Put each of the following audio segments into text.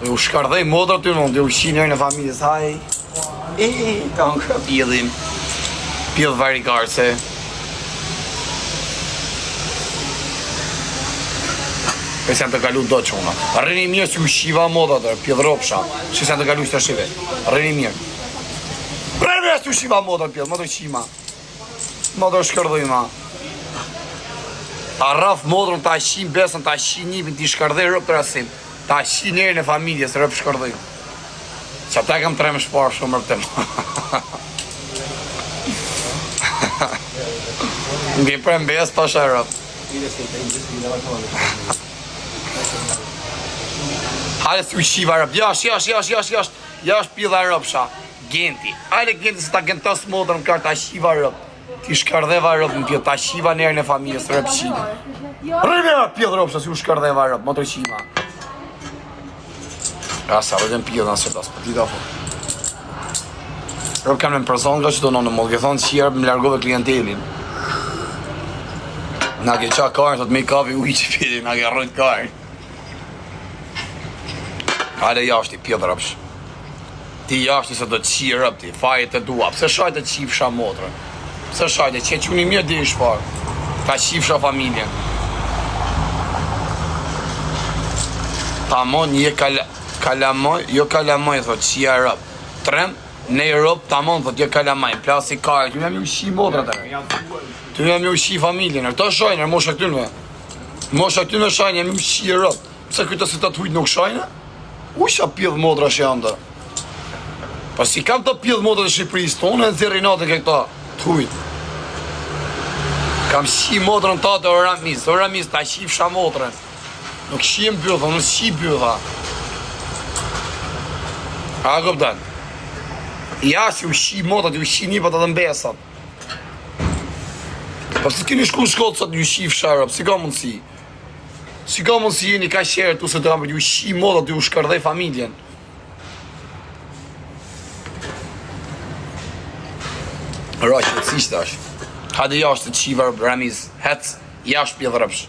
U shkardhej modra ty në, u shi njërë në familjes, haj. Ka në kërë pjedhim. Pjedh varikarse. Pes janë të kalu do qona. Rreni mirë si u shiva modra tërë, pjedh ropsha. Që janë të kalu së të shive. Rreni mirë. Rreni mirë si u shiva modra pjedh, modra qima. Modra shkardhejma. Ta rraf modrën, ta shim besën, ta shim njipin, ti shkardhej rëp të rasim. Ta shi njerën e familjes, rëp shkardhej. Që ata kam 3 më shparë shumë rëptem. Nge prem besë, pasha rëp. Hale si u shiva rëp, jash pjidha rëpsha. Genti. Hale genti se ta gentos modrën kërë, ta shiva rëp. Ti shkardheva rëp në pjidh, ta shiva njerën e familjes, rëp shima. Rëpja pjidh rëpsha si u shkardheva rëp, më të shima. Sa rëgjën pjidh në sërtas, për ti da po. Rëp kam në person nga që do në mod, ke thonë që jërë më largove klientelin. Na ke qa karën, thot me i kapi uj që pjidhi, na ke rrët karën. Hale jashti, pjidh rëpsh. Ti jashti se do të qi rëp ti, fajet të dua, pëse shajt e qifsha motrë? Pëse shajt e që quni mirë di shpar, ka qifsha familjen. Ta mon një kalamoj, jo kalamoj, thot, qia rëp. Trem, ne rëp, ta mon, thot, jo kalamaj, plasi karë, ty jam ju shi modra të re. Ty jam ju shi familjen, këto shajnë, mosha këtynve. Mosha këtynve shajnë, jam ju shi rëp. Pëse këto si të të hujtë nuk shajnë? Usha pjedh modra që janë të. Pa si kam të pjedh modra të Shqipërisë, tonë e zirinate ke këta të hujtë. Kam shi modrën ta të oramis, ta shifsha modrën. Nuk shim bjotha, nuk shi bjotha. A këpëtan? Ja si u shi motat, u shi njipët edhe mbesat. Pa si t'kini shku shkotë sot ju shi fsharë, si ka mundësi? Si ka mundësi jeni ka shërë tu se të kamë, ju shi motat, ju shkardhej familjen. Raqë, të sishtë ashtë. Hadi jashtë të qiva rëpë, Ramiz, hecë, jashtë pjedhë rëpsh.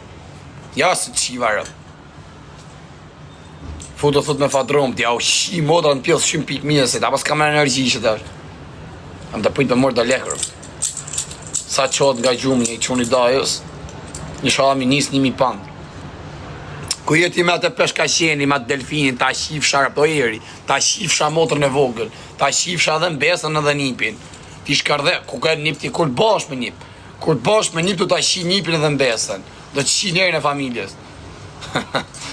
Jashtë të qiva rëpë. Futo thot me fatrom, t'ja u shi moda në pjesë shumë pikë mjesit, apo s'kam energji që të është. Kam të pujtë për mërë të lekërë. Sa qotë nga gjumë një quni dajës, një shalami njës 1.000 pan. Ku jeti me atë peshka qeni, me atë delfinin, ta shifsha rëpë do eri, ta shifsha motrën e vogël, ta shifsha dhe mbesën edhe nipin. Ti shkardhe, ku ka nip ti kur t'bash me nip. Kur t'bash me nip, tu ta shi nipin edhe mbesën. Do të shi njerën e familjes.